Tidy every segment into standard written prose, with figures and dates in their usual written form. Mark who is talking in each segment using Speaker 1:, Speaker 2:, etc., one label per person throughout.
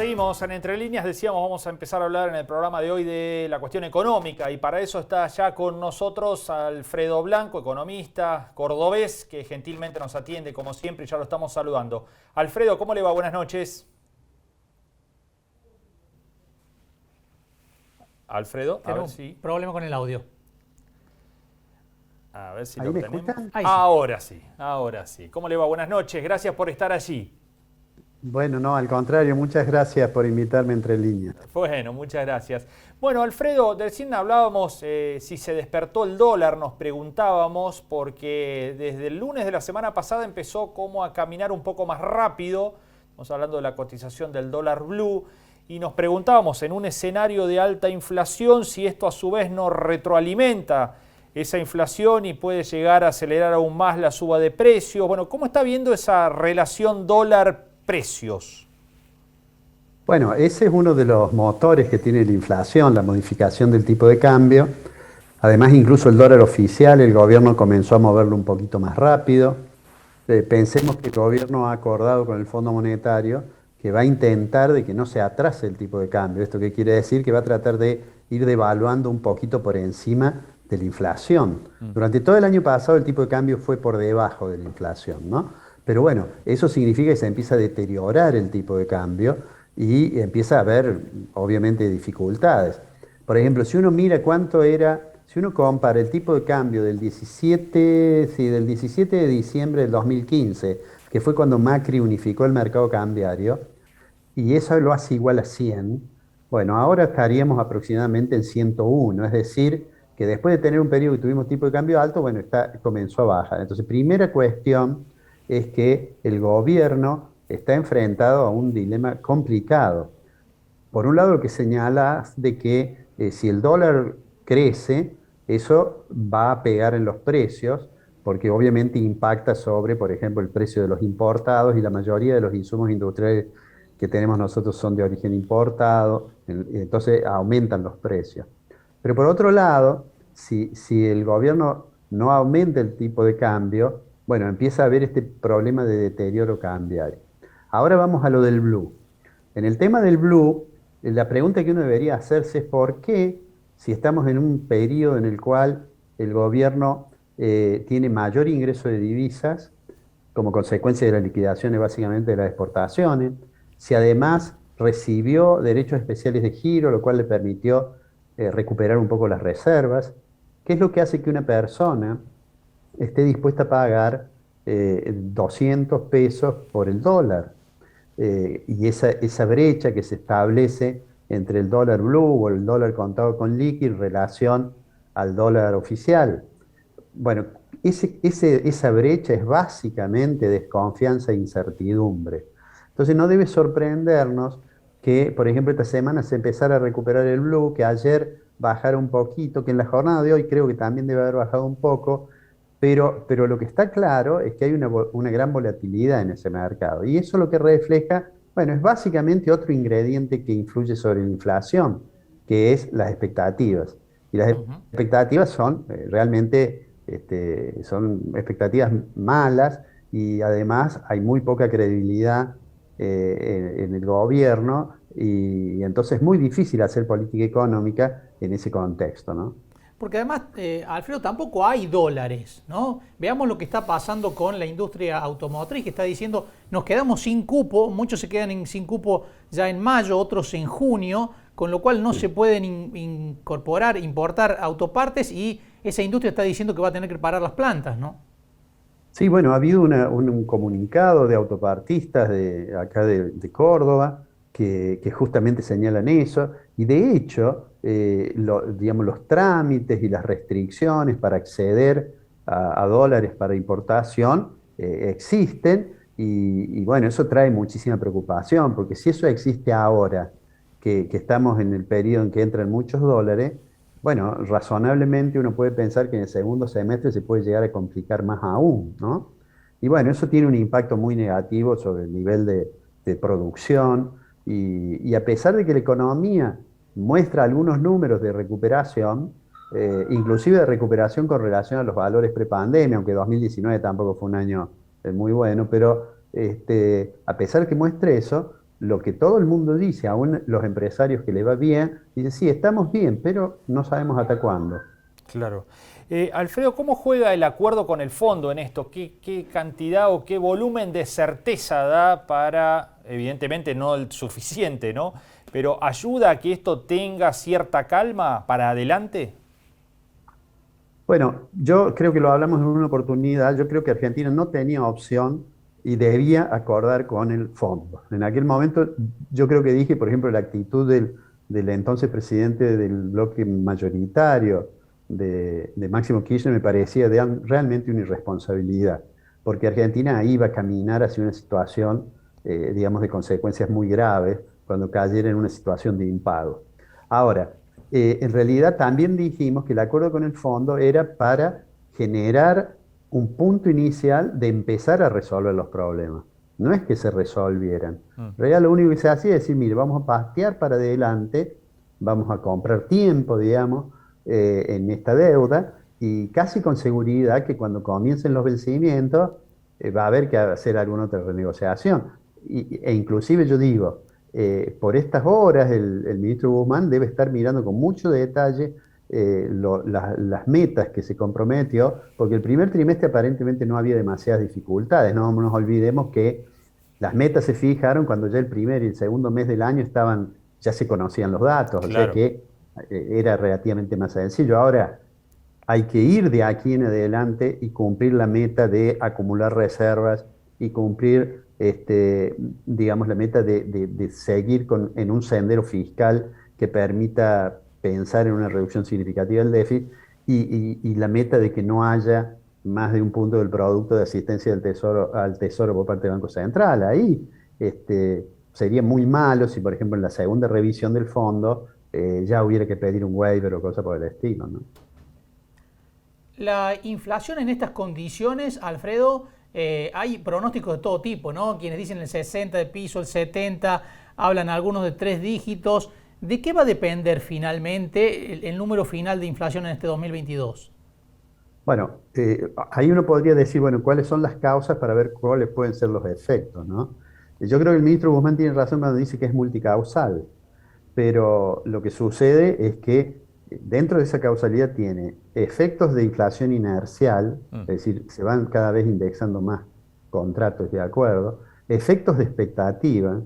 Speaker 1: Seguimos en Entre Líneas, decíamos vamos a empezar a hablar en el programa de hoy de la cuestión económica y para eso está ya con nosotros Alfredo Blanco, economista cordobés, que gentilmente nos atiende como siempre y ya lo estamos saludando. Alfredo, ¿cómo le va? Buenas noches. Alfredo, a ver si...
Speaker 2: Problema con el audio.
Speaker 1: A ver si
Speaker 3: ¿Ahí
Speaker 1: lo
Speaker 3: me
Speaker 1: tenemos.
Speaker 3: escuchan?
Speaker 1: Ahora sí, ahora sí. ¿Cómo le va? Buenas noches, gracias por estar allí.
Speaker 3: Bueno, no, al contrario, muchas gracias por invitarme Entre Líneas.
Speaker 1: Bueno, muchas gracias. Bueno, Alfredo, recién hablábamos si se despertó el dólar, nos preguntábamos, porque desde el lunes de la semana pasada empezó como a caminar un poco más rápido, estamos hablando de la cotización del dólar blue, y nos preguntábamos en un escenario de alta inflación si esto a su vez no retroalimenta esa inflación y puede llegar a acelerar aún más la suba de precios. Bueno, ¿cómo está viendo esa relación dólar-precios?
Speaker 3: Bueno, ese es uno de los motores que tiene la inflación, la modificación del tipo de cambio. Además, incluso el dólar oficial, el gobierno comenzó a moverlo un poquito más rápido. Pensemos que el gobierno ha acordado con el Fondo Monetario que va a intentar de que no se atrase el tipo de cambio. ¿Esto qué quiere decir? Que va a tratar de ir devaluando un poquito por encima de la inflación. Durante todo el año pasado el tipo de cambio fue por debajo de la inflación, ¿no? Pero bueno, eso significa que se empieza a deteriorar el tipo de cambio y empieza a haber, obviamente, dificultades. Por ejemplo, si uno mira cuánto era, si uno compara el tipo de cambio del 17, sí, del 17 de diciembre del 2015, que fue cuando Macri unificó el mercado cambiario, y eso lo hace igual a 100, bueno, ahora estaríamos aproximadamente en 101, es decir, que después de tener un periodo que tuvimos tipo de cambio alto, bueno, comenzó a bajar. Entonces, primera cuestión es que el gobierno está enfrentado a un dilema complicado. Por un lado, lo que señala de que si el dólar crece, eso va a pegar en los precios, porque obviamente impacta sobre, por ejemplo, el precio de los importados y la mayoría de los insumos industriales que tenemos nosotros son de origen importado, entonces aumentan los precios. Pero por otro lado, si el gobierno no aumenta el tipo de cambio, bueno, empieza a haber este problema de deterioro cambiario. Ahora vamos a lo del blue. En el tema del blue, la pregunta que uno debería hacerse es por qué, si estamos en un periodo en el cual el gobierno tiene mayor ingreso de divisas, como consecuencia de las liquidaciones básicamente de las exportaciones, si además recibió derechos especiales de giro, lo cual le permitió recuperar un poco las reservas, ¿qué es lo que hace que una persona esté dispuesta a pagar 200 pesos por el dólar? Y esa brecha que se establece entre el dólar blue o el dólar contado con liqui en relación al dólar oficial. Bueno, esa brecha es básicamente desconfianza e incertidumbre. Entonces no debe sorprendernos que, por ejemplo, esta semana se empezara a recuperar el blue, que ayer bajara un poquito, que en la jornada de hoy creo que también debe haber bajado un poco, pero lo que está claro es que hay una gran volatilidad en ese mercado. Y eso lo que refleja, bueno, es básicamente otro ingrediente que influye sobre la inflación, que es las expectativas. Y las expectativas son realmente son expectativas malas y además hay muy poca credibilidad en el gobierno y entonces es muy difícil hacer política económica en ese contexto, ¿no?
Speaker 2: Porque además, Alfredo, tampoco hay dólares, ¿no? Veamos lo que está pasando con la industria automotriz, que está diciendo, nos quedamos sin cupo, muchos se quedan sin cupo ya en mayo, otros en junio, con lo cual no se pueden importar autopartes y esa industria está diciendo que va a tener que parar las plantas, ¿no?
Speaker 3: Sí, bueno, ha habido un comunicado de autopartistas de acá de Córdoba que justamente señalan eso, y de hecho, digamos, los trámites y las restricciones para acceder a dólares para importación existen, y bueno, eso trae muchísima preocupación, porque si eso existe ahora, que estamos en el periodo en que entran muchos dólares, bueno, razonablemente uno puede pensar que en el segundo semestre se puede llegar a complicar más aún, ¿no? Y bueno, eso tiene un impacto muy negativo sobre el nivel de producción y a pesar de que la economía muestra algunos números de recuperación, inclusive de recuperación con relación a los valores prepandemia, aunque 2019 tampoco fue un año muy bueno, pero a pesar que muestre eso, lo que todo el mundo dice, aún los empresarios que le va bien, dicen, sí, estamos bien, pero no sabemos hasta cuándo.
Speaker 1: Claro. Alfredo, ¿cómo juega el acuerdo con el fondo en esto? ¿Qué cantidad o qué volumen de certeza da para, evidentemente no el suficiente, ¿no? Pero ayuda a que esto tenga cierta calma para adelante?
Speaker 3: Bueno, yo creo que lo hablamos en una oportunidad, yo creo que Argentina no tenía opción y debía acordar con el fondo. En aquel momento yo creo que dije, por ejemplo, la actitud del entonces presidente del bloque mayoritario de Máximo Kirchner me parecía realmente una irresponsabilidad, porque Argentina iba a caminar hacia una situación, digamos, de consecuencias muy graves cuando cayera en una situación de impago. Ahora, en realidad también dijimos que el acuerdo con el fondo era para generar un punto inicial de empezar a resolver los problemas. No es que se resolvieran. En realidad lo único que se hacía es decir, mire, vamos a pastear para adelante, vamos a comprar tiempo, digamos, en esta deuda y casi con seguridad que cuando comiencen los vencimientos va a haber que hacer alguna otra renegociación. E inclusive yo digo, por estas horas el ministro Guzmán debe estar mirando con mucho detalle las metas que se comprometió, porque el primer trimestre aparentemente no había demasiadas dificultades. No nos olvidemos que las metas se fijaron cuando ya el primer y el segundo mes del año ya se conocían los datos, o sea
Speaker 1: Claro.
Speaker 3: que era relativamente más sencillo. Ahora, hay que ir de aquí en adelante y cumplir la meta de acumular reservas y cumplir, digamos, la meta de seguir en un sendero fiscal que permita pensar en una reducción significativa del déficit y la meta de que no haya más de un punto del producto de asistencia del tesoro, al Tesoro por parte del Banco Central. Ahí sería muy malo si, por ejemplo, en la segunda revisión del fondo ya hubiera que pedir un waiver o cosa por el estilo, ¿no?
Speaker 2: La inflación en estas condiciones, Alfredo, hay pronósticos de todo tipo, ¿no? Quienes dicen el 60 de piso, el 70, hablan algunos de 3 dígitos. ¿De qué va a depender finalmente el número final de inflación en este 2022?
Speaker 3: Bueno, ahí uno podría decir, bueno, ¿cuáles son las causas para ver cuáles pueden ser los efectos, ¿no? Yo creo que el ministro Guzmán tiene razón cuando dice que es multicausal, pero lo que sucede es que dentro de esa causalidad tiene efectos de inflación inercial, es decir, se van cada vez indexando más contratos de acuerdo, efectos de expectativa,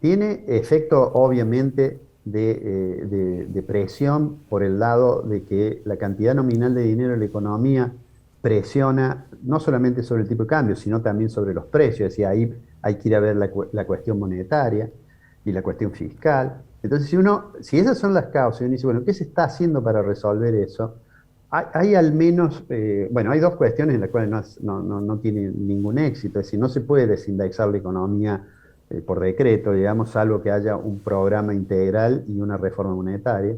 Speaker 3: tiene efecto, obviamente, de presión por el lado de que la cantidad nominal de dinero en la economía presiona no solamente sobre el tipo de cambio, sino también sobre los precios. Es decir, ahí hay que ir a ver la cuestión monetaria y la cuestión fiscal. Entonces, si esas son las causas, y uno dice, bueno, ¿qué se está haciendo para resolver eso? Hay al menos, bueno, hay dos cuestiones en las cuales no tiene ningún éxito. Es decir, no se puede desindexar la economía por decreto, digamos, salvo que haya un programa integral y una reforma monetaria.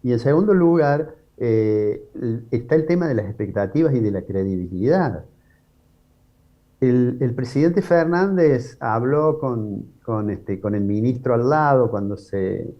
Speaker 3: Y en segundo lugar, está el tema de las expectativas y de la credibilidad. El presidente Fernández habló con el ministro al lado cuando se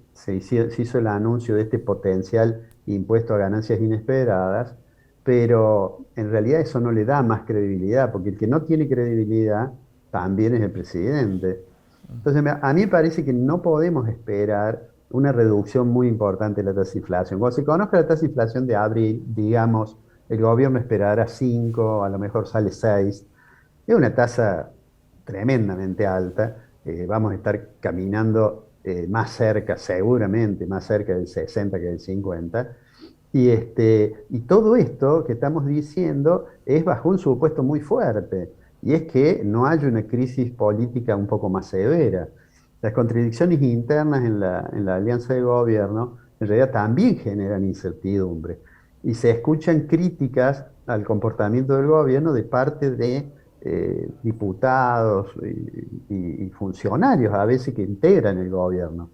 Speaker 3: hizo el anuncio de este potencial impuesto a ganancias inesperadas, pero en realidad eso no le da más credibilidad, porque el que no tiene credibilidad también es el presidente. Entonces, a mí me parece que no podemos esperar una reducción muy importante de la tasa de inflación. Cuando se conozca la tasa de inflación de abril, digamos, el gobierno esperará 5, a lo mejor sale 6. Es una tasa tremendamente alta. Vamos a estar caminando más cerca, seguramente más cerca del 60 que del 50. Y todo esto que estamos diciendo es bajo un supuesto muy fuerte, y es que no haya una crisis política un poco más severa. Las contradicciones internas en la alianza de gobierno en realidad también generan incertidumbre, y se escuchan críticas al comportamiento del gobierno de parte de diputados y funcionarios a veces que integran el gobierno.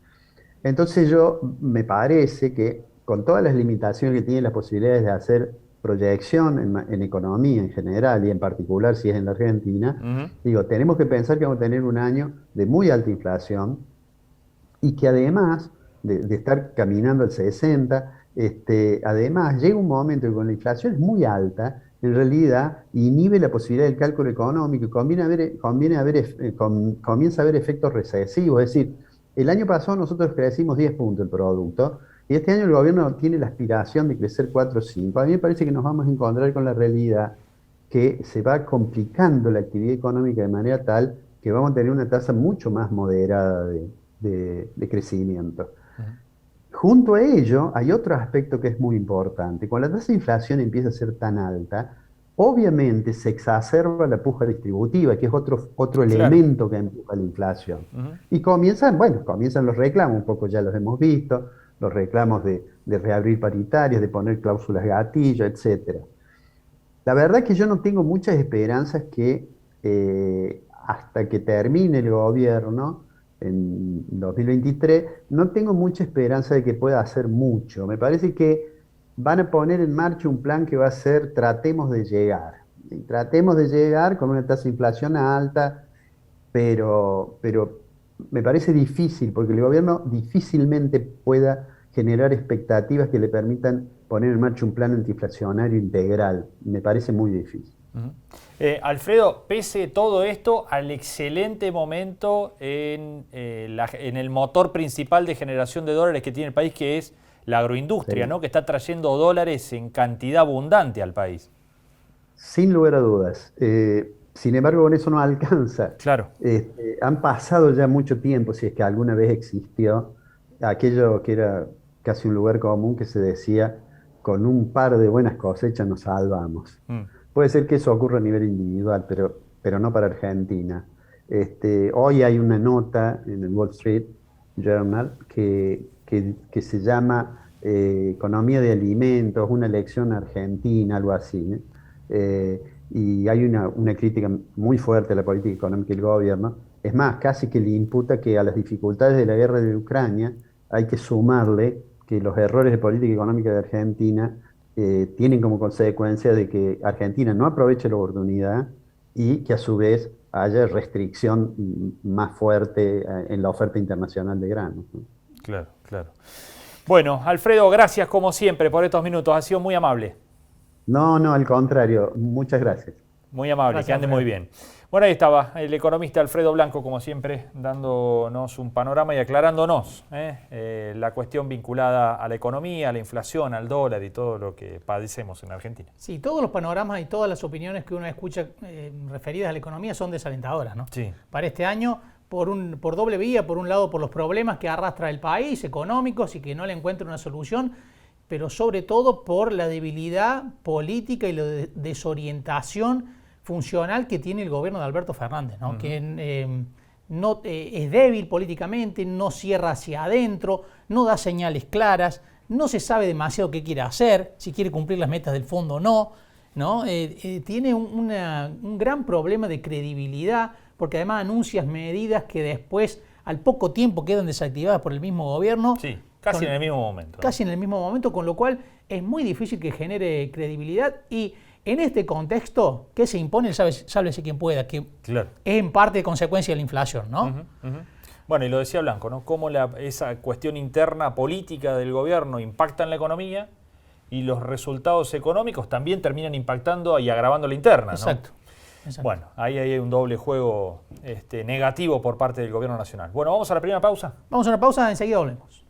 Speaker 3: Entonces me parece que con todas las limitaciones que tienen las posibilidades de hacer proyección en economía en general y en particular si es en la Argentina,
Speaker 1: Ujú.
Speaker 3: digo, tenemos que pensar que vamos a tener un año de muy alta inflación y que además de estar caminando al 60, además llega un momento que con la inflación es muy alta, en realidad inhibe la posibilidad del cálculo económico y comienza a haber efectos recesivos. Es decir, el año pasado nosotros crecimos 10 puntos el producto y este año el gobierno tiene la aspiración de crecer 4 o 5. A mí me parece que nos vamos a encontrar con la realidad que se va complicando la actividad económica de manera tal que vamos a tener una tasa mucho más moderada de crecimiento. Junto a ello, hay otro aspecto que es muy importante. Cuando la tasa de inflación empieza a ser tan alta, obviamente se exacerba la puja distributiva, que es otro elemento que empuja la inflación. Y comienzan los reclamos, un poco ya los hemos visto, los reclamos de reabrir paritarias, de poner cláusulas gatillo, etc. La verdad es que yo no tengo muchas esperanzas que hasta que termine el gobierno, en 2023, no tengo mucha esperanza de que pueda hacer mucho. Me parece que van a poner en marcha un plan que va a ser tratemos de llegar. Y tratemos de llegar con una tasa de inflación alta, pero me parece difícil, porque el gobierno difícilmente pueda generar expectativas que le permitan poner en marcha un plan antiinflacionario integral. Me parece muy difícil.
Speaker 1: Alfredo, pese todo esto, al excelente momento en el motor principal de generación de dólares que tiene el país, que es la agroindustria, sí, ¿no? Que está trayendo dólares en cantidad abundante al país.
Speaker 3: Sin lugar a dudas. Sin embargo, con eso no alcanza.
Speaker 1: Claro.
Speaker 3: Han pasado ya mucho tiempo, si es que alguna vez existió, aquello que era casi un lugar común que se decía, con un par de buenas cosechas nos salvamos. Puede ser que eso ocurra a nivel individual, pero no para Argentina. Hoy hay una nota en el Wall Street Journal que se llama Economía de Alimentos, una lección argentina, algo así. Y hay una crítica muy fuerte a la política económica del gobierno. Es más, casi que le imputa que a las dificultades de la guerra de Ucrania hay que sumarle que los errores de política económica de Argentina tienen como consecuencia de que Argentina no aproveche la oportunidad y que a su vez haya restricción más fuerte en la oferta internacional de granos.
Speaker 1: Claro, claro. Bueno, Alfredo, gracias como siempre por estos minutos, ha sido muy amable.
Speaker 3: No, al contrario, muchas gracias.
Speaker 1: Muy amable, gracias, que ande muy bien. Bueno, ahí estaba el economista Alfredo Blanco, como siempre, dándonos un panorama y aclarándonos la cuestión vinculada a la economía, a la inflación, al dólar y todo lo que padecemos en Argentina.
Speaker 2: Sí, todos los panoramas y todas las opiniones que uno escucha referidas a la economía son desalentadoras, ¿no?
Speaker 1: Sí.
Speaker 2: Para este año, por doble vía, por un lado por los problemas que arrastra el país, económicos, y que no le encuentra una solución, pero sobre todo por la debilidad política y la desorientación funcional que tiene el gobierno de Alberto Fernández, ¿no? Que es débil políticamente, no cierra hacia adentro, no da señales claras, no se sabe demasiado qué quiere hacer, si quiere cumplir las metas del fondo o no, ¿no? Tiene un gran problema de credibilidad, porque además anuncia medidas que después, al poco tiempo, quedan desactivadas por el mismo gobierno.
Speaker 1: Sí, casi en el mismo momento.
Speaker 2: Casi en el mismo momento, con lo cual es muy difícil que genere credibilidad. Y en este contexto, ¿qué se impone? Sálvese quien pueda, que claro, es en parte consecuencia de la inflación, ¿no?
Speaker 1: Bueno, y lo decía Blanco, ¿no? Cómo esa cuestión interna política del gobierno impacta en la economía y los resultados económicos también terminan impactando y agravando la interna, ¿no?
Speaker 2: Exacto.
Speaker 1: Bueno, ahí hay un doble juego negativo por parte del gobierno nacional. Bueno, ¿vamos a la primera pausa?
Speaker 2: Vamos a una pausa, enseguida volvemos.